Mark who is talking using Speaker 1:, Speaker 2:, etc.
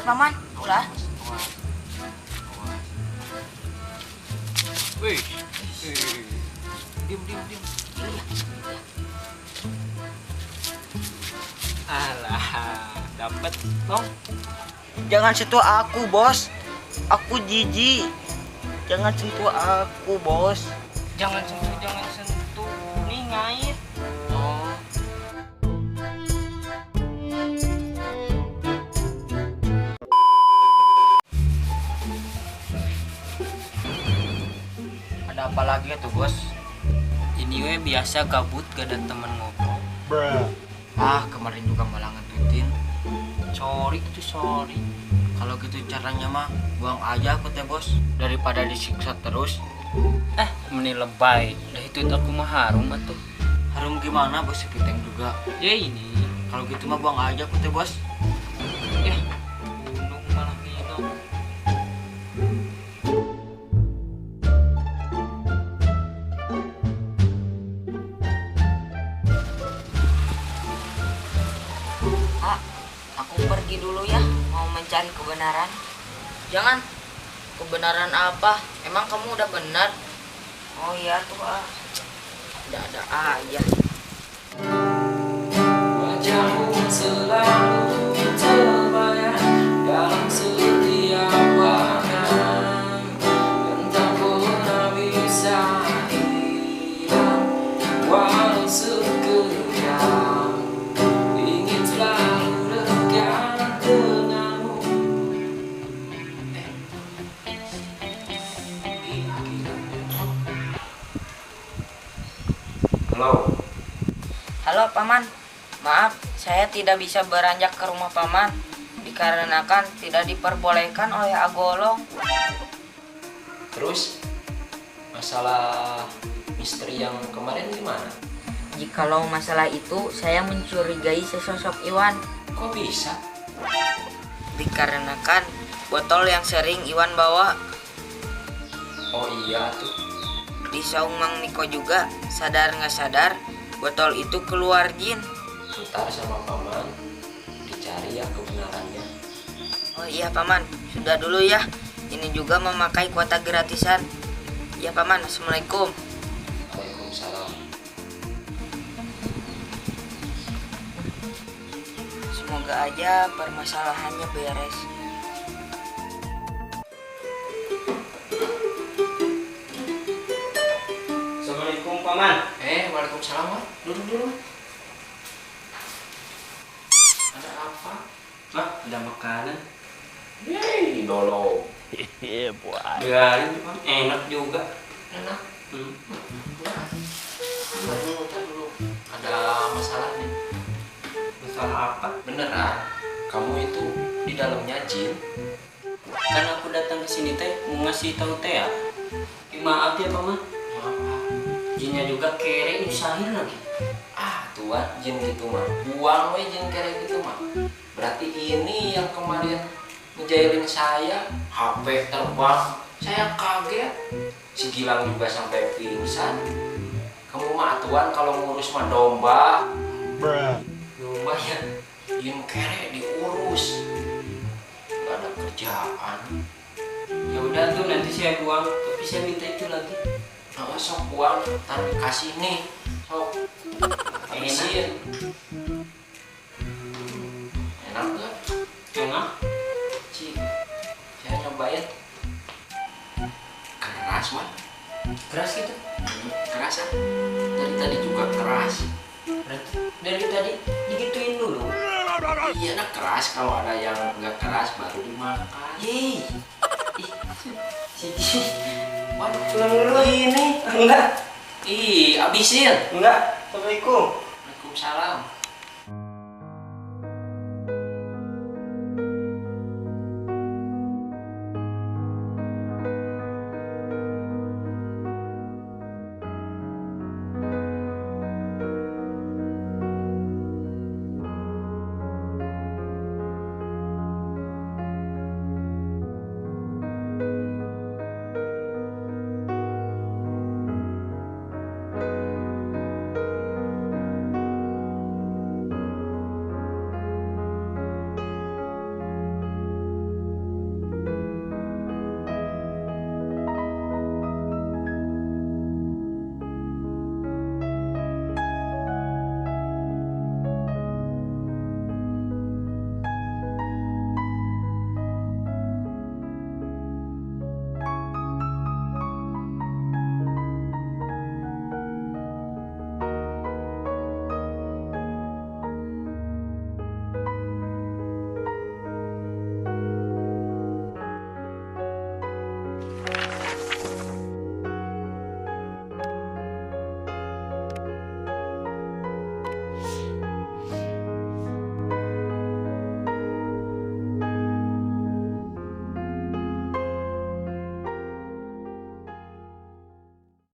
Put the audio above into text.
Speaker 1: Awas paman, ulah.
Speaker 2: Wih, diam. Alah, dapat dong.
Speaker 1: Jangan sentuh aku, bos. Aku jijik. Jangan sentuh aku, bos.
Speaker 2: Jangan sentuh. Nih ngait. Oh.
Speaker 1: Ada apa lagi tuh, bos?
Speaker 2: Ini we biasa gabut gak ada teman ngobrol.
Speaker 1: Kemarin juga malah ngetutin.
Speaker 2: Sorry.
Speaker 1: Kalau gitu caranya mah buang aja aku teh, bos. Daripada disiksa terus.
Speaker 2: Meni lebay. Dah itu aku mah harum atuh.
Speaker 1: Harum gimana, bos? Kita juga.
Speaker 2: Ya ini.
Speaker 1: Kalau gitu mah buang aja aku teh, bos.
Speaker 2: Gunung malah minum.
Speaker 1: Aku pergi dulu ya, mau mencari kebenaran. Jangan. Kebenaran apa? Emang kamu udah benar? Oh iya tuh, ada aja.
Speaker 2: Wajahmu selalu terbayang dalam setiap warna yang tak pernah bisa hilang walau sekejap. Ingin selalu dekat denganmu. Halo.
Speaker 1: Halo paman, maaf saya tidak bisa beranjak ke rumah paman dikarenakan tidak diperbolehkan oleh Agolong.
Speaker 2: Terus masalah misteri yang kemarin gimana?
Speaker 1: Jikalau masalah itu saya mencurigai sesosok Iwan
Speaker 2: Kok bisa?
Speaker 1: dikarenakan botol yang sering Iwan bawa.
Speaker 2: Oh iya tuh.
Speaker 1: Di saung Mang Niko juga sadar nggak sadar botol itu keluar jin.
Speaker 2: Ntar sama paman dicari ya kebenarannya.
Speaker 1: Oh iya paman, sudah dulu ya. Ini juga memakai kuota gratisan. Ya paman, assalamualaikum.
Speaker 2: Waalaikumsalam.
Speaker 1: Semoga aja permasalahannya beres.
Speaker 2: Assalamualaikum paman. Waalaikumsalam. Duduk dulu. Ada apa? Ada makanan. Yeay, dolo.
Speaker 3: Iya, buat.
Speaker 2: Biarin Pak. Enak juga. Enak. Dulu. Ada masalah nih. Masalah apa? Beneran. Kamu itu di dalamnya jin. Kan aku datang ke sini teh mau ngasih tahu teh ya. Maaf ya paman. Maaf. Jinnya juga kere nyusahin lagi. Tuan jin gitu mah. Buang we jin kere gitu mah. Berarti ini yang kemarin ngejailin saya, HP terbang, saya kaget. Si Gilang juga sampai pingsan. Kamu mah tuan kalau ngurus mah domba. Domba ya, jin kere diurus. Gak ada kerjaan. Ya udah tuh nanti saya buang, tapi saya minta itu lagi. Sok buang, ntar dikasih nih. Sok. Habisin. Enak gak? Enak. Saya nyobain. Keras mah. Keras gitu? Keras kan? Dari tadi juga keras. Dari tadi digituin dulu. Iya, nah keras. Kalau ada yang nggak keras baru dimakan. Yeay. Waduh, pulang dulu ini. Enggak. Abisin.
Speaker 1: Enggak, assalamualaikum.
Speaker 2: Waalaikumsalam.